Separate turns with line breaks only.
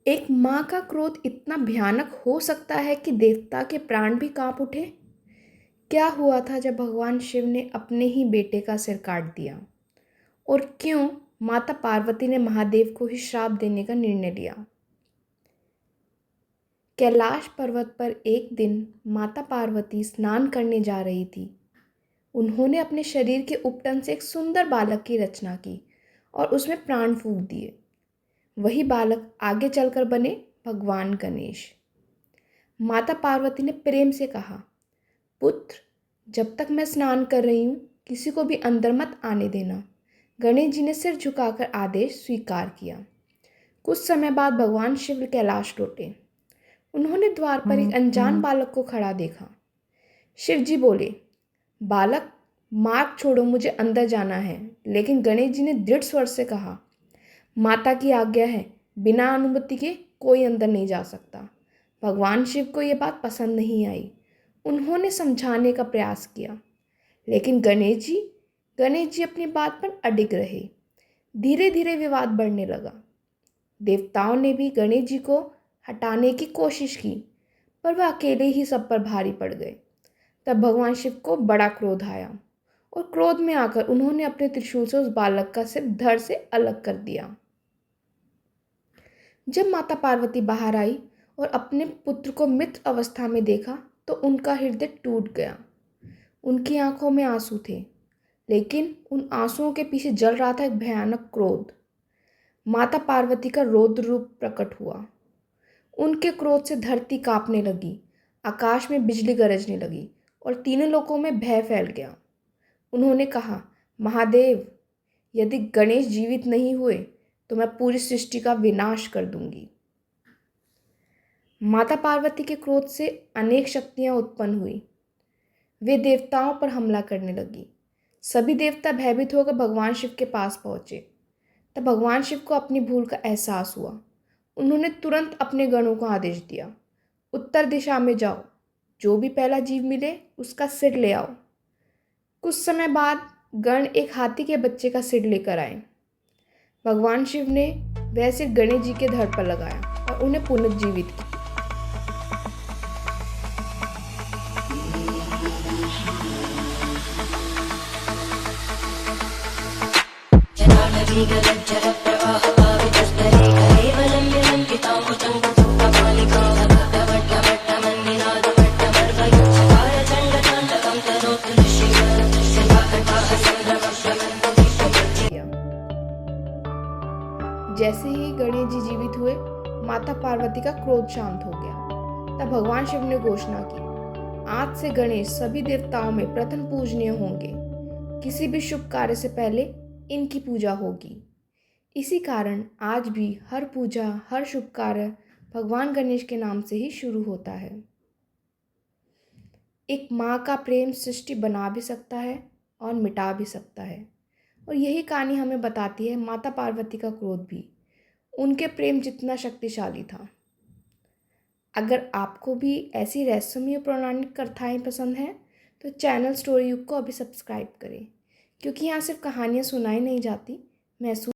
एक माँ का क्रोध इतना भयानक हो सकता है कि देवता के प्राण भी कांप उठे। क्या हुआ था जब भगवान शिव ने अपने ही बेटे का सिर काट दिया? और क्यों माता पार्वती ने महादेव को ही श्राप देने का निर्णय लिया? कैलाश पर्वत पर एक दिन माता पार्वती स्नान करने जा रही थी। उन्होंने अपने शरीर के उपटन से एक सुंदर बालक की रचना की और उसमें प्राण फूंक दिए। वही बालक आगे चलकर बने भगवान गणेश। माता पार्वती ने प्रेम से कहा, पुत्र, जब तक मैं स्नान कर रही हूँ किसी को भी अंदर मत आने देना। गणेश जी ने सिर झुकाकर आदेश स्वीकार किया। कुछ समय बाद भगवान शिव कैलाश लौटे। उन्होंने द्वार पर एक अनजान बालक को खड़ा देखा। शिव जी बोले, बालक, मार्ग छोड़ो, मुझे अंदर जाना है। लेकिन गणेश जी ने दृढ़ स्वर से कहा, माता की आज्ञा है, बिना अनुमति के कोई अंदर नहीं जा सकता। भगवान शिव को यह बात पसंद नहीं आई। उन्होंने समझाने का प्रयास किया, लेकिन गणेश जी अपनी बात पर अडिग रहे। धीरे धीरे विवाद बढ़ने लगा। देवताओं ने भी गणेश जी को हटाने की कोशिश की, पर वह अकेले ही सब पर भारी पड़ गए। तब भगवान शिव को बड़ा क्रोध आया और क्रोध में आकर उन्होंने अपने त्रिशूल से उस बालक का सिर धड़ से अलग कर दिया। जब माता पार्वती बाहर आई और अपने पुत्र को मृत अवस्था में देखा तो उनका हृदय टूट गया। उनकी आंखों में आंसू थे, लेकिन उन आंसुओं के पीछे जल रहा था एक भयानक क्रोध। माता पार्वती का रौद्र रूप प्रकट हुआ। उनके क्रोध से धरती कांपने लगी, आकाश में बिजली गरजने लगी और तीनों लोकों में भय फैल गया। उन्होंने कहा, महादेव, यदि गणेश जीवित नहीं हुए तो मैं पूरी सृष्टि का विनाश कर दूंगी। माता पार्वती के क्रोध से अनेक शक्तियां उत्पन्न हुई। वे देवताओं पर हमला करने लगी। सभी देवता भयभीत होकर भगवान शिव के पास पहुंचे। तब भगवान शिव को अपनी भूल का एहसास हुआ। उन्होंने तुरंत अपने गणों को आदेश दिया, उत्तर दिशा में जाओ, जो भी पहला जीव मिले उसका सिर ले आओ। कुछ समय बाद गण एक हाथी के बच्चे का सिर लेकर आए। भगवान शिव ने वह सिर गणेश जी के धड़ पर लगाया और उन्हें पुनर्जीवित किया। जैसे ही गणेश जी जीवित हुए, माता पार्वती का क्रोध शांत हो गया। तब भगवान शिव ने घोषणा की, आज से गणेश सभी देवताओं में प्रथम पूजनीय होंगे। किसी भी शुभ कार्य से पहले इनकी पूजा होगी। इसी कारण आज भी हर पूजा, हर शुभ कार्य भगवान गणेश के नाम से ही शुरू होता है। एक माँ का प्रेम सृष्टि बना भी सकता है और मिटा भी सकता है, और यही कहानी हमें बताती है माता पार्वती का क्रोध भी उनके प्रेम जितना शक्तिशाली था। अगर आपको भी ऐसी रहस्यमय पौराणिक कथाएं पसंद हैं तो चैनल स्टोरी युग को अभी सब्सक्राइब करें, क्योंकि यहाँ सिर्फ कहानियाँ सुनाई नहीं जाती, महसूस